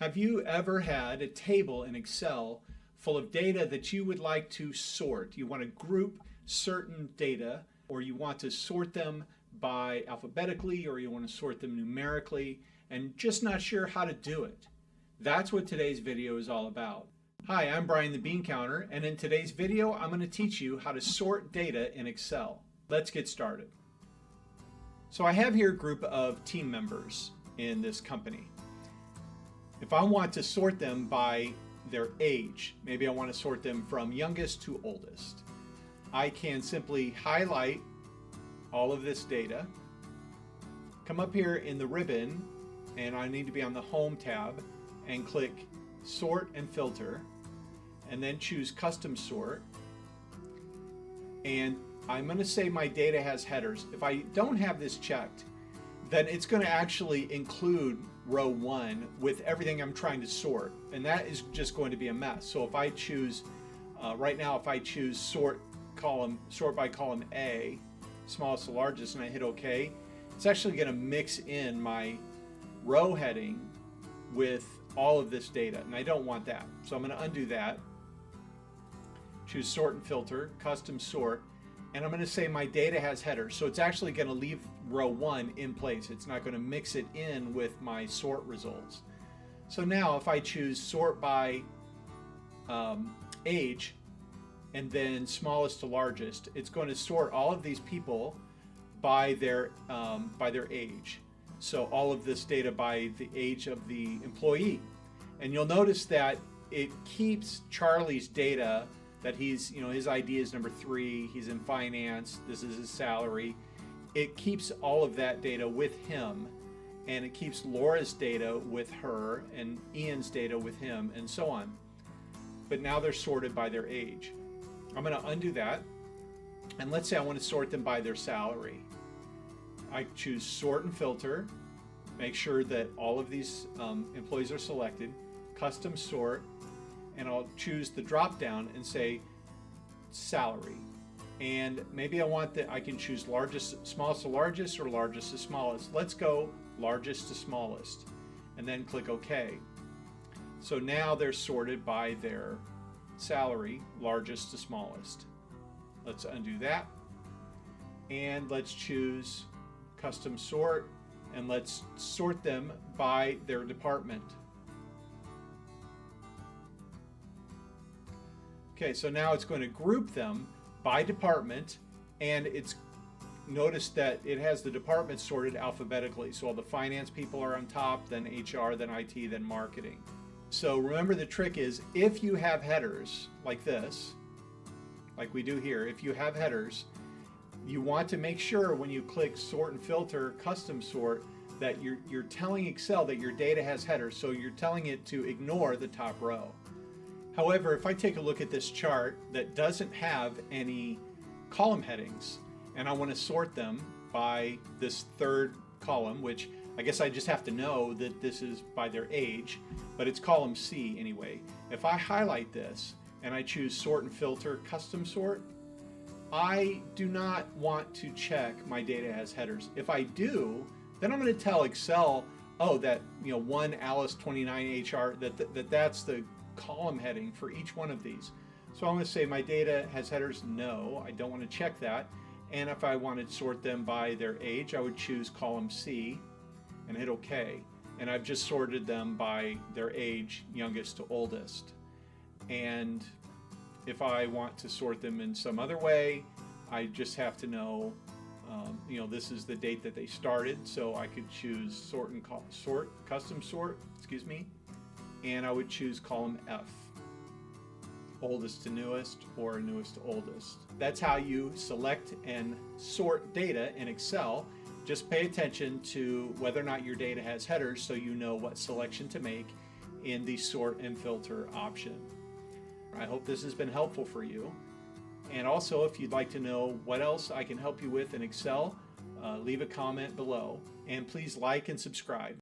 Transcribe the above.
Have you ever had a table in Excel full of data that you would like to sort? You want to group certain data, or you want to sort them by alphabetically, or you want to sort them numerically, and just not sure how to do it. That's what today's video is all about. Hi, I'm Brian the Bean Counter, and in today's video, I'm going to teach you how to sort data in Excel. Let's get started. So I have here a group of team members in this company. If I want to sort them by their age, maybe I want to sort them from youngest to oldest, I can simply highlight all of this data, come up here in the ribbon, and I need to be on the Home tab, and click Sort and Filter, and then choose Custom Sort. And I'm going to say my data has headers. If I don't have this checked, then it's going to actually include row 1 with everything I'm trying to sort, and that is just going to be a mess. So if I choose right now, if I choose sort by column A, smallest to largest, and I hit OK, it's actually going to mix in my row heading with all of this data, and I don't want that. So I'm going to undo that, choose Sort and Filter, Custom Sort, and I'm going to say my data has headers. So it's actually going to leave row 1 in place. It's not going to mix it in with my sort results. So now if I choose Sort by age and then smallest to largest, it's going to sort all of these people by their age. So all of this data by the age of the employee. And you'll notice that it keeps Charlie's data, that he's, his ID is number 3, he's in finance, this is his salary. It keeps all of that data with him, and it keeps Laura's data with her, and Ian's data with him, and so on. But now they're sorted by their age. I'm going to undo that, and let's say I want to sort them by their salary. I choose Sort and Filter, make sure that all of these employees are selected, Custom Sort, and I'll choose the drop down and say salary. And maybe I can choose smallest to largest or largest to smallest. Let's go largest to smallest, and then click OK. So now they're sorted by their salary, largest to smallest. Let's undo that, and let's choose Custom Sort, and let's sort them by their department. Okay, so now it's going to group them by department, and notice that it has the departments sorted alphabetically. So all the finance people are on top, then HR, then IT, then marketing. So remember, the trick is, if you have headers like this, like we do here, if you have headers, you want to make sure when you click Sort and Filter, Custom Sort, that you're telling Excel that your data has headers. So you're telling it to ignore the top row. However, if I take a look at this chart that doesn't have any column headings, and I want to sort them by this third column, which I guess I just have to know that this is by their age, but it's column C anyway. If I highlight this and I choose Sort and Filter, Custom Sort, I do not want to check my data has headers. If I do, then I'm going to tell Excel, oh, that 1 Alice 29 HR, that's the column heading for each one of these. So I'm going to say my data has headers. No, I don't want to check that. And if I wanted to sort them by their age, I would choose column C and hit OK. And I've just sorted them by their age, youngest to oldest. And if I want to sort them in some other way, I just have to know, this is the date that they started. So I could choose Custom Sort, and I would choose column F, oldest to newest or newest to oldest. That's how you select and sort data in Excel. Just pay attention to whether or not your data has headers, so you know what selection to make in the Sort and Filter option. I hope this has been helpful for you. And also, if you'd like to know what else I can help you with in Excel, leave a comment below, and please like and subscribe.